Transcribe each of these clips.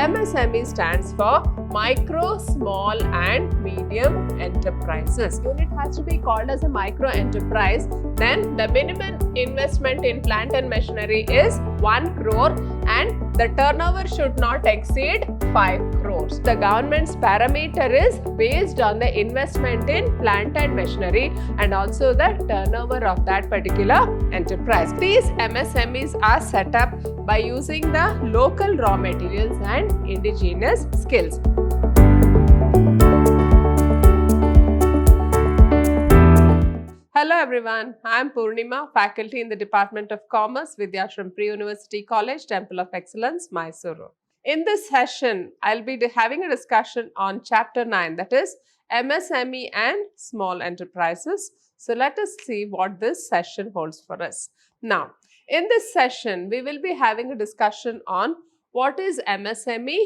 MSME stands for Micro, Small and Medium Enterprises. Unit has to be called as a micro enterprise. Then the minimum investment in plant and machinery is 1 crore and the turnover should not exceed 5 crores. The government's parameter is based on the investment in plant and machinery and also the turnover of that particular enterprise. These MSMEs are set up by using the local raw materials and indigenous skills. Hello everyone, I am Purnima, faculty in the Department of Commerce, Vidhyaashram Pre-University College, Temple of Excellence, Mysuru. In this session, I'll be having a discussion on Chapter 9, that is MSME and Small Enterprises. So let us see what this session holds for us. Now, in this session, we will be having a discussion on what is MSME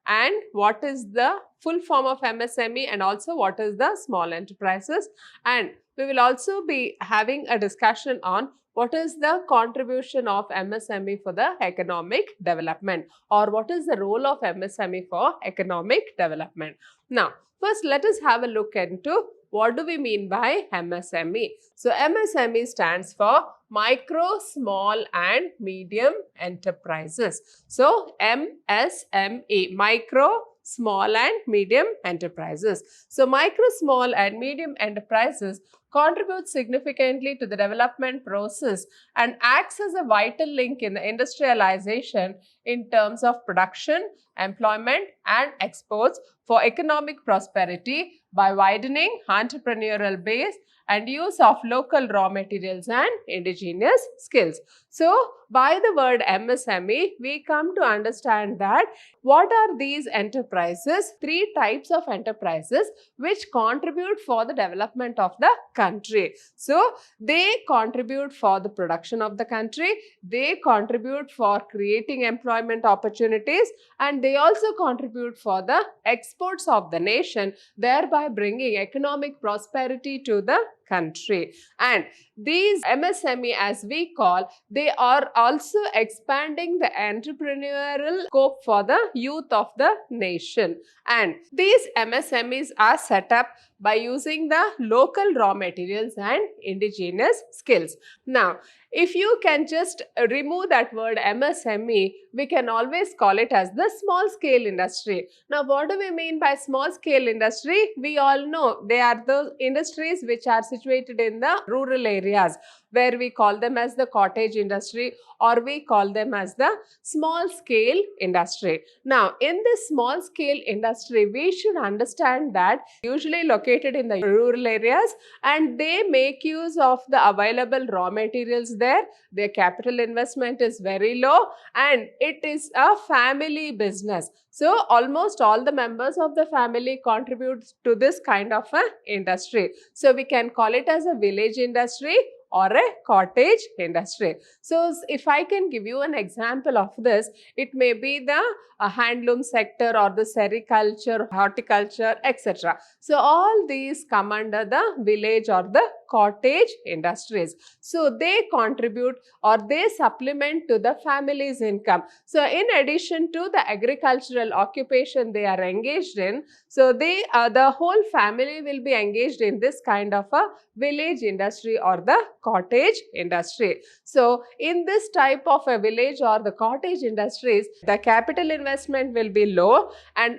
and what is the full form of MSME and also what is the small enterprises, and we will also be having a discussion on what is the contribution of MSME for the economic development or what is the role of MSME for economic development. Now, first let us have a look into what do we mean by MSME. So, MSME stands for Micro, Small and Medium Enterprises. So, MSME, Micro, Small and Medium Enterprises. So, micro, small and medium enterprises contribute significantly to the development process and acts as a vital link in the industrialization in terms of production, employment and exports for economic prosperity by widening entrepreneurial base and use of local raw materials and indigenous skills. So, by the word MSME, we come to understand that what are these enterprises? 3 types of enterprises which contribute for the development of the country. So, they contribute for the production of the country, they contribute for creating employment opportunities and they also contribute for the exports of the nation, thereby bringing economic prosperity to the country. And these MSME, as we call, they are also expanding the entrepreneurial scope for the youth of the nation. And these MSMEs are set up by using the local raw materials and indigenous skills. Now, if you can just remove that word MSME, we can always call it as the small scale industry. Now, what do we mean by small scale industry? We all know they are the industries which are situated in the rural areas where we call them as the cottage industry or we call them as the small scale industry. Now, in this small scale industry, we should understand that usually located in the rural areas and they make use of the available raw materials there. Their capital investment is very low and it is a family business. So, almost all the members of the family contribute to this kind of an industry. So, we can call it as a village industry or a cottage industry. So, if I can give you an example of this, it may be the handloom sector or the sericulture, horticulture, etc. So, all these come under the village or the cottage industries. So, they contribute or they supplement to the family's income. So, in addition to the agricultural occupation they are engaged in, so they the whole family will be engaged in this kind of a village industry or the cottage industry. So, in this type of a village or the cottage industries, the capital investment will be low and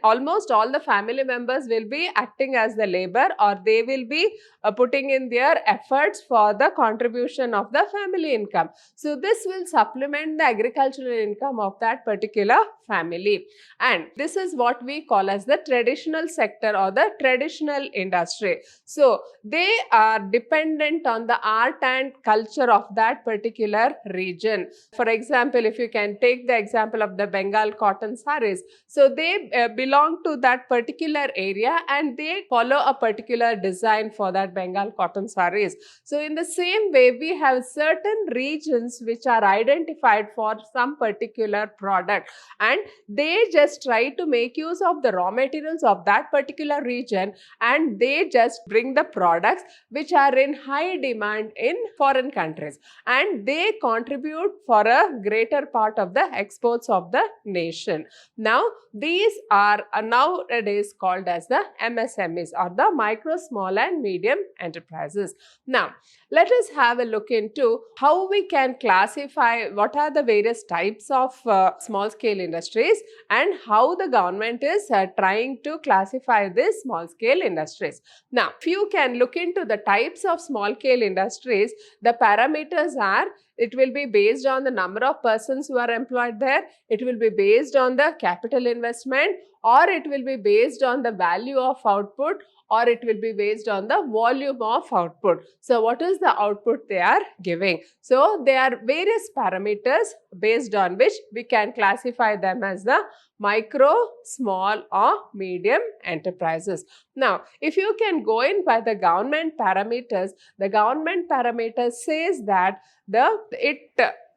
almost all the family members will be acting as the labor or they will be putting in their efforts for the contribution of the family income. So, this will supplement the agricultural income of that particular family. And this is what we call as the traditional sector or the traditional industry. So, they are dependent on the art and culture of that particular region. For example, if you can take the example of the Bengal cotton sarees. So, they belong to that particular area and they follow a particular design for that Bengal Bengal cotton sarees. So in the same way, we have certain regions which are identified for some particular product, and they just try to make use of the raw materials of that particular region, and they just bring the products which are in high demand in foreign countries, and they contribute for a greater part of the exports of the nation. Now, these are nowadays called as the MSMEs, or the micro, small and medium enterprises. Now, let us have a look into how we can classify what are the various types of small scale industries and how the government is trying to classify these small scale industries. Now, if you can look into the types of small scale industries, the parameters are, it will be based on the number of persons who are employed there, it will be based on the capital investment, or it will be based on the value of output, or it will be based on the volume of output. So what is the output they are giving? So there are various parameters based on which we can classify them as the micro, small or medium enterprises. Now, if you can go in by the government parameters, the government parameters says that it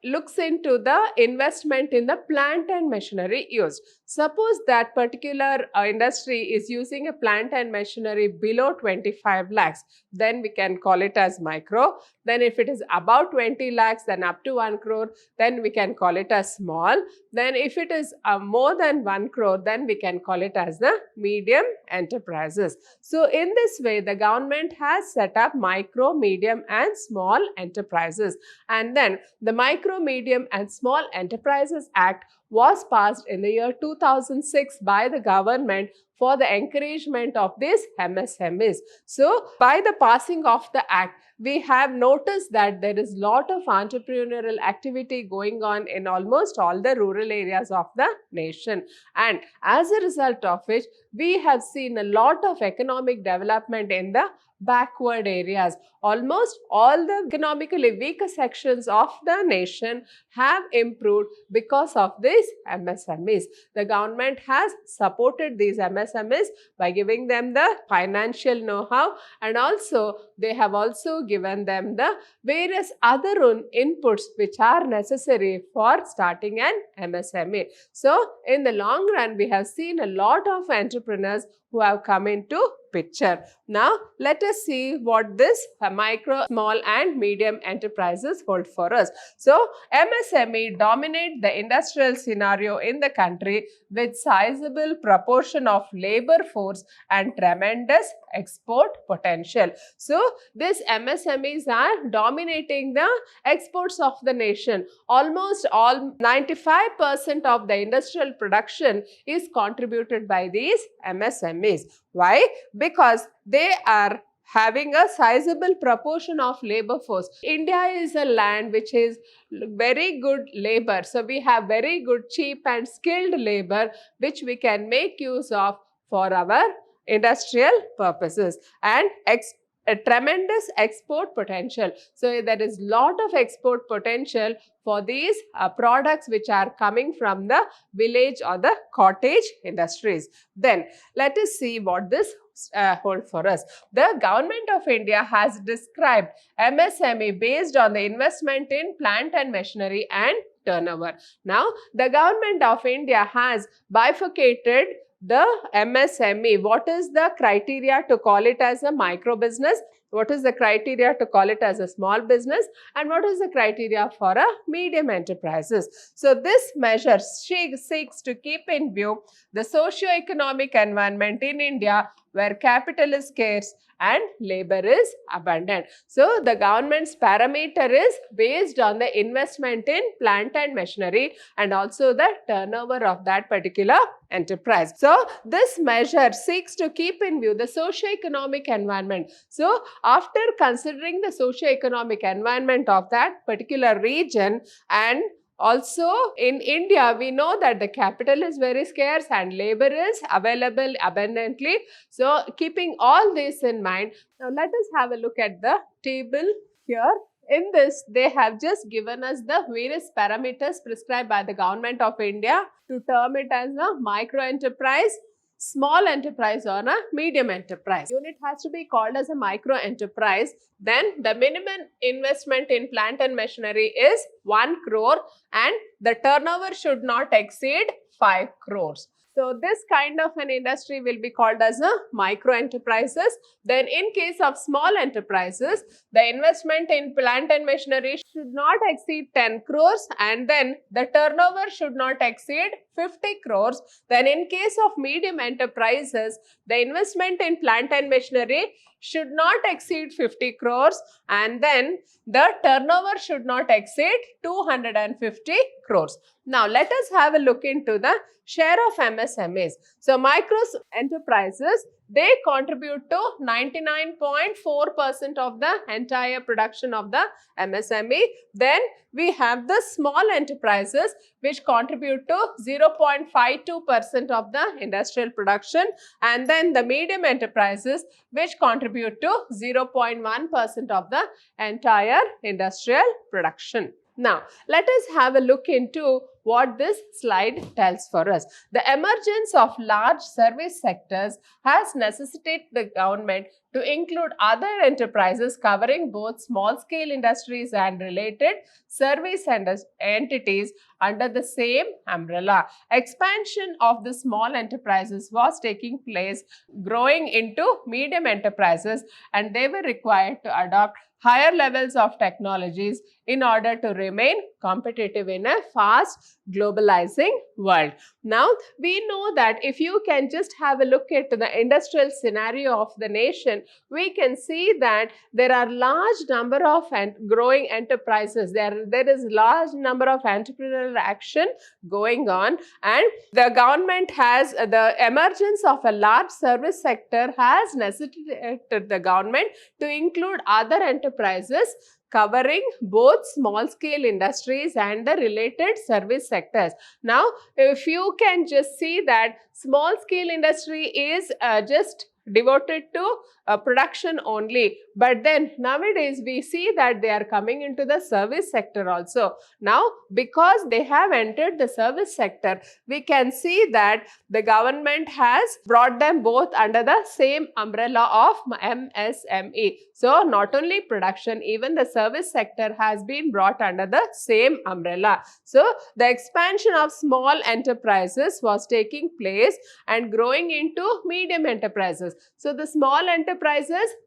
looks into the investment in the plant and machinery used. Suppose that particular industry is using a plant and machinery below 25 lakhs, then we can call it as micro. Then if it is above 20 lakhs, then up to 1 crore, then we can call it as small. Then if it is more than 1 crore, then we can call it as the medium enterprises. So in this way, the government has set up micro, medium and small enterprises. And then the Micro, Medium and Small Enterprises Act was passed in the year 2006 by the government for the encouragement of these MSMEs. So by the passing of the act, we have noticed that there is a lot of entrepreneurial activity going on in almost all the rural areas of the nation. And as a result of which, we have seen a lot of economic development in the backward areas. Almost all the economically weaker sections of the nation have improved because of these MSMEs. The government has supported these MSMEs by giving them the financial know-how, and also they have also given them the various other inputs which are necessary for starting an MSME. So in the long run, we have seen a lot of entrepreneurs who have come into picture. Now, let us see what this micro, small and medium enterprises hold for us. So, MSME dominate the industrial scenario in the country with sizable proportion of labor force and tremendous export potential. So, these MSMEs are dominating the exports of the nation. Almost all 95% of the industrial production is contributed by these MSMEs. Why? Because they are having a sizable proportion of labor force. India is a land which is very good labor. So we have very good, cheap and skilled labor which we can make use of for our industrial purposes, and a tremendous export potential. So there is lot of export potential for these products which are coming from the village or the cottage industries. Then let us see what this hold for us. The government of India has described MSME based on the investment in plant and machinery and turnover. Now, the government of India has bifurcated the MSME. What is the criteria to call it as a micro business? What is the criteria to call it as a small business? And what is the criteria for a medium enterprises? So this measure seeks to keep in view the socio-economic environment in India where capital is scarce and labor is abundant. So the government's parameter is based on the investment in plant and machinery and also the turnover of that particular enterprise. So this measure seeks to keep in view the socio-economic environment. So after considering the socio-economic environment of that particular region, and also in India, we know that the capital is very scarce and labor is available abundantly. So keeping all this in mind, now let us have a look at the table here. In this, they have just given us the various parameters prescribed by the government of India to term it as a micro enterprise, small enterprise or a medium enterprise. Unit has to be called as a micro enterprise. Then the minimum investment in plant and machinery is 1 crore and the turnover should not exceed 5 crores. So this kind of an industry will be called as a micro enterprises. Then in case of small enterprises, the investment in plant and machinery should not exceed 10 crores and then the turnover should not exceed 50 crores. Then in case of medium enterprises, the investment in plant and machinery should not exceed 50 crores and then the turnover should not exceed 250 crores. Now let us have a look into the share of MSMEs. So micro enterprises, they contribute to 99.4% of the entire production of the MSME. Then we have the small enterprises which contribute to 0.52% of the industrial production, and then the medium enterprises which contribute to 0.1% of the entire industrial production. Now, let us have a look into what this slide tells for us. The emergence of large service sectors has necessitated the government to include other enterprises covering both small-scale industries and related service entities under the same umbrella. Expansion of the small enterprises was taking place, growing into medium enterprises, and they were required to adopt higher levels of technologies in order to remain competitive in a fast globalizing world. Now, we know that if you can just have a look at the industrial scenario of the nation, we can see that there are large number of growing enterprises. There is large number of entrepreneurial action going on, and the government has the emergence of a large service sector has necessitated the government to include other enterprises covering both small-scale industries and the related service sectors. Now, if you can just see that small-scale industry is just devoted to production only, but then nowadays we see that they are coming into the service sector also. Now, because they have entered the service sector, we can see that the government has brought them both under the same umbrella of MSME. So, not only production, even the service sector has been brought under the same umbrella. So, the expansion of small enterprises was taking place and growing into medium enterprises. So, the small enterprises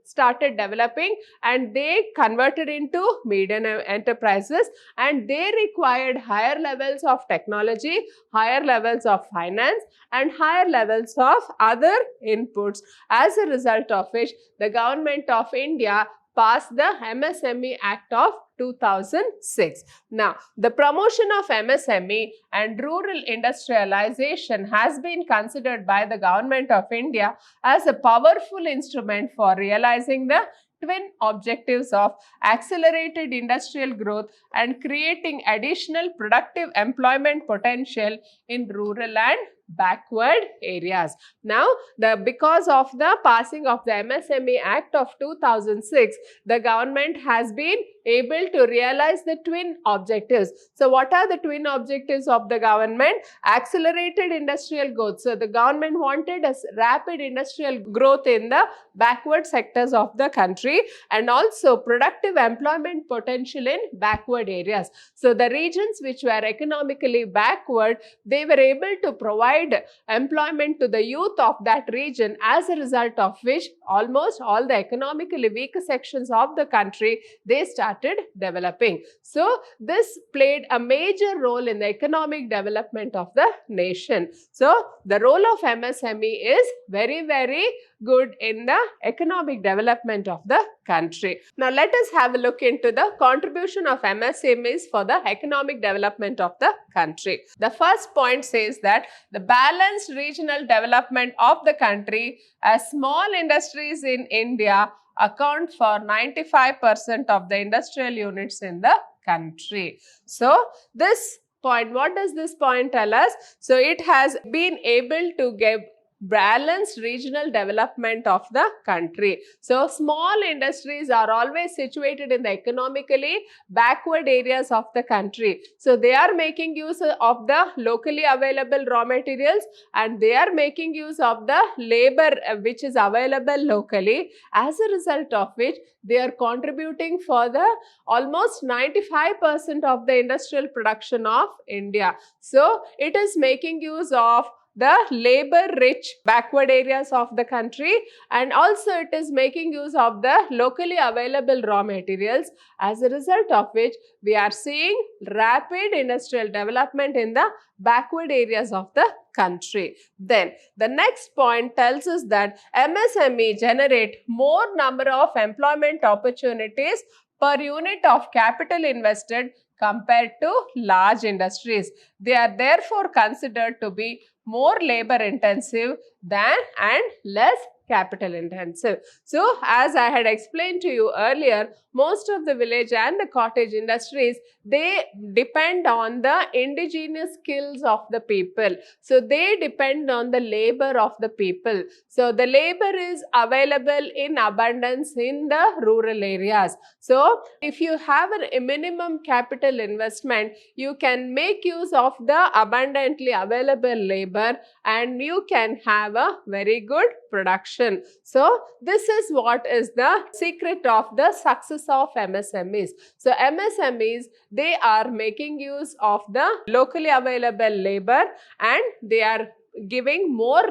started developing and they converted into medium enterprises, and they required higher levels of technology, higher levels of finance and higher levels of other inputs, as a result of which the government of India passed the MSME Act of 2006. Now, the promotion of MSME and rural industrialization has been considered by the government of India as a powerful instrument for realizing the twin objectives of accelerated industrial growth and creating additional productive employment potential in rural and backward areas. Now, because of the passing of the MSME Act of 2006, the government has been able to realize the twin objectives. So, what are the twin objectives of the government? Accelerated industrial growth. So, the government wanted a rapid industrial growth in the backward sectors of the country, and also productive employment potential in backward areas. So, the regions which were economically backward, they were able to provide employment to the youth of that region, as a result of which almost all the economically weaker sections of the country, they started developing. So, this played a major role in the economic development of the nation. So, the role of MSME is very, very good in the economic development of the country. Now, let us have a look into the contribution of MSMEs for the economic development of the country. The first point says that the balanced regional development of the country, as small industries in India account for 95% of the industrial units in the country. So, this point, what does this point tell us? So, it has been able to balanced regional development of the country. So small industries are always situated in the economically backward areas of the country. So they are making use of the locally available raw materials, and they are making use of the labor which is available locally, as a result of which they are contributing for the almost 95% of the industrial production of India. So it is making use of the labor rich backward areas of the country, and also it is making use of the locally available raw materials, as a result of which we are seeing rapid industrial development in the backward areas of the country. Then the next point tells us that MSME generate more number of employment opportunities per unit of capital invested compared to large industries. They are therefore considered to be more labor intensive than and less capital intensive. So as I had explained to you earlier, most of the village and the cottage industries, they depend on the indigenous skills of the people. So they depend on the labor of the people. So the labor is available in abundance in the rural areas. So if you have a minimum capital investment, you can make use of the abundantly available labor, and you can have a very good production. So this is what is the secret of the success of MSMEs. So MSMEs, they are making use of the locally available labor, and they are giving more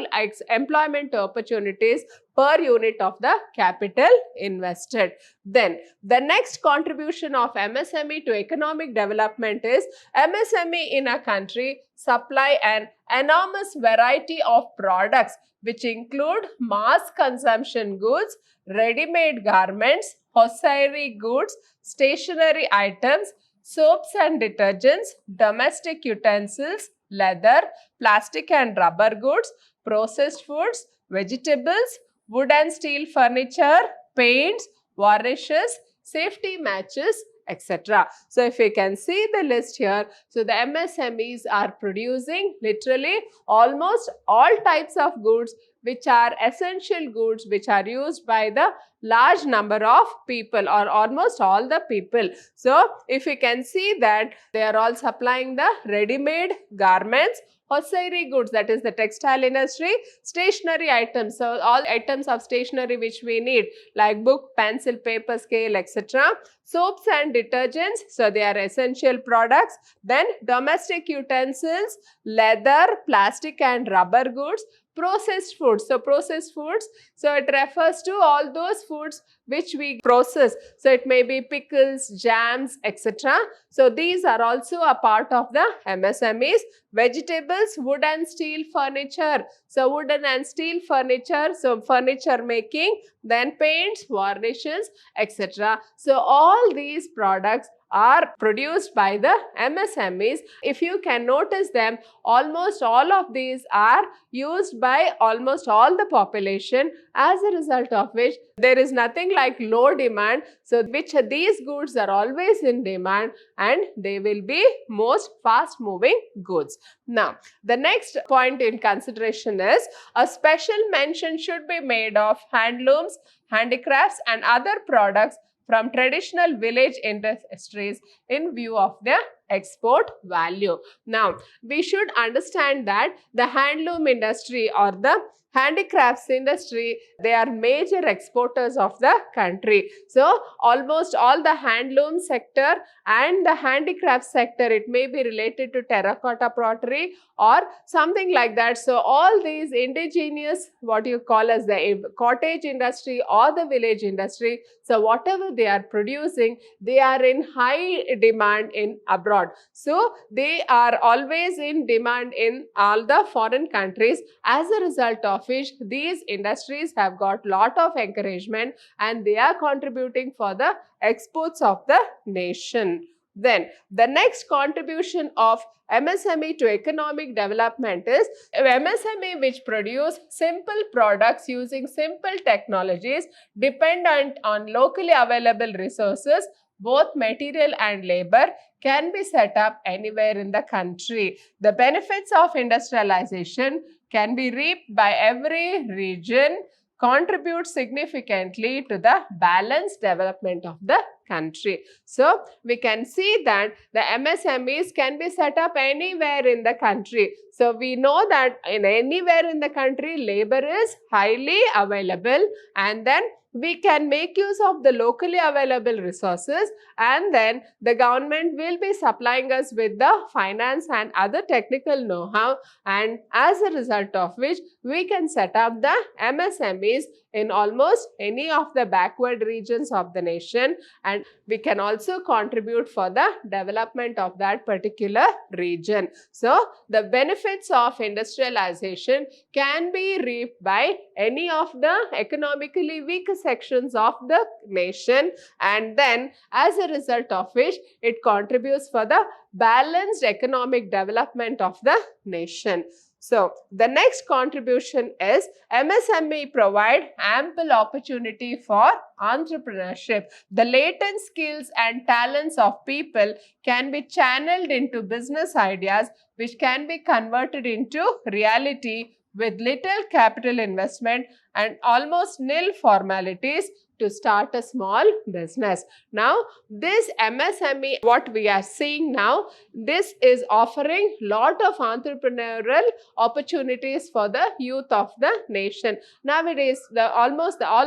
employment opportunities per unit of the capital invested. Then the next contribution of MSME to economic development is MSME in a country supply an enormous variety of products which include mass consumption goods, ready-made garments, hosiery goods, stationery items, soaps and detergents, domestic utensils, leather, plastic and rubber goods, processed foods, vegetables, wood and steel furniture, paints, varnishes, safety matches, etc. So if you can see the list here, so the MSMEs are producing literally almost all types of goods which are essential goods which are used by the large number of people or almost all the people. So if you can see that they are all supplying the ready-made garments, hosiery goods, that is the textile industry, stationery items, so all items of stationery which we need like book, pencil, paper, scale, etc. Soaps and detergents, so they are essential products. Then domestic utensils, leather, plastic and rubber goods, processed foods. So processed foods, so it refers to all those foods which we process. So it may be pickles, jams, etc. So these are also a part of the MSMEs. Vegetables, wood and steel furniture. So wooden and steel furniture, so furniture making, then paints, varnishes, etc. So all these products are produced by the MSMEs. If you can notice them, almost all of these are used by almost all the population, as a result of which there is nothing like low demand. So which these goods are always in demand, and they will be most fast moving goods. Now the next point in consideration is a special mention should be made of handlooms, handicrafts and other products from traditional village industries in view of their export value. Now, we should understand that the handloom industry or the handicrafts industry, they are major exporters of the country. So, almost all the handloom sector and the handicraft sector, it may be related to terracotta pottery or something like that. So, all these indigenous, what you call as the cottage industry or the village industry, so whatever they are producing, they are in high demand in abroad. So, they are always in demand in all the foreign countries, as a result of which these industries have got lot of encouragement and they are contributing for the exports of the nation. Then the next contribution of MSME to economic development is MSME which produce simple products using simple technologies dependent on locally available resources both material and labor, can be set up anywhere in the country. The benefits of industrialization can be reaped by every region, contribute significantly to the balanced development of the country. So, we can see that the MSMEs can be set up anywhere in the country. So, we know that in anywhere in the country, labor is highly available, and then we can make use of the locally available resources, and then the government will be supplying us with the finance and other technical know-how, and as a result of which we can set up the MSMEs in almost any of the backward regions of the nation, and we can also contribute for the development of that particular region. So, the benefits of industrialization can be reaped by any of the economically weaker sections of the nation, and then as a result of which it contributes for the balanced economic development of the nation. So, the next contribution is MSME provide ample opportunity for entrepreneurship. The latent skills and talents of people can be channeled into business ideas which can be converted into reality with little capital investment and almost nil formalities to start a small business. Now, this MSME, what we are seeing now, this is offering lot of entrepreneurial opportunities for the youth of the nation. Nowadays, all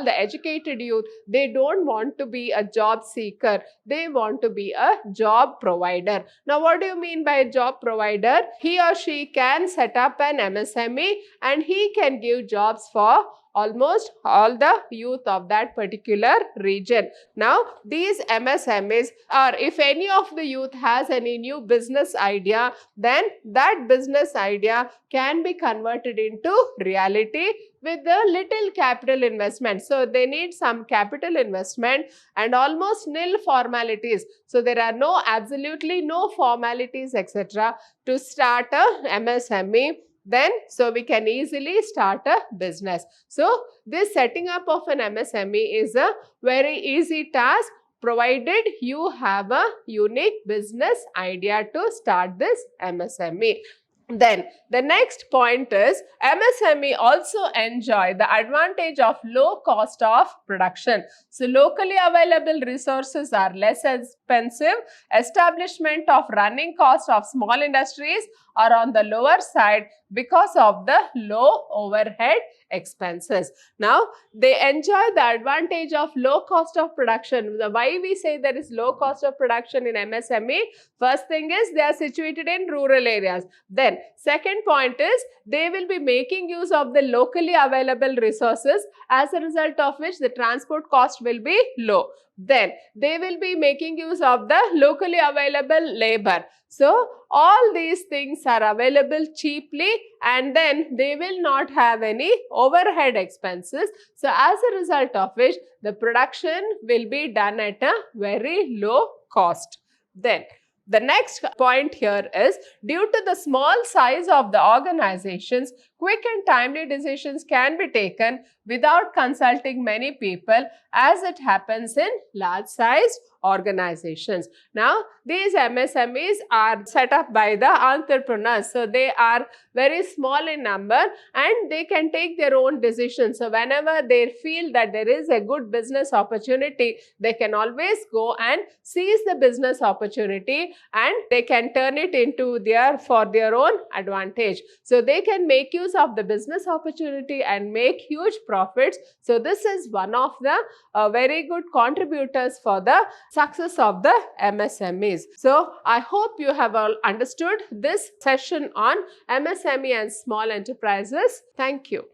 the educated youth, they don't want to be a job seeker. They want to be a job provider. Now, what do you mean by a job provider? He or she can set up an MSME and he can give jobs for almost all the youth of that particular region. Now, these MSMEs, or if any of the youth has any new business idea, then that business idea can be converted into reality with a little capital investment. So, they need some capital investment and almost nil formalities. So, there are absolutely no formalities, etc. to start a MSME. Then, so we can easily start a business. So, this setting up of an MSME is a very easy task, provided you have a unique business idea to start this MSME. Then, the next point is MSME also enjoy the advantage of low cost of production. So, locally available resources are less expensive. Establishment of running cost of small industries are on the lower side because of the low overhead expenses. Now, they enjoy the advantage of low cost of production. Why we say there is low cost of production in MSME? First thing is they are situated in rural areas. Then, second point is they will be making use of the locally available resources, as a result of which the transport cost will be low. Then, they will be making use of the locally available labor. So, all these things are available cheaply, and then they will not have any overhead expenses. So, as a result of which the production will be done at a very low cost. Then, the next point here is, due to the small size of the organizations, quick and timely decisions can be taken without consulting many people, as it happens in large-sized organizations. Now, these MSMEs are set up by the entrepreneurs. So, they are very small in number and they can take their own decisions. So, whenever they feel that there is a good business opportunity, they can always go and seize the business opportunity and they can turn it into for their own advantage. So, they can make use of the business opportunity and make huge profits. So, this is one of the very good contributors for the success of the MSMEs. So, I hope you have all understood this session on MSME and small enterprises. Thank you.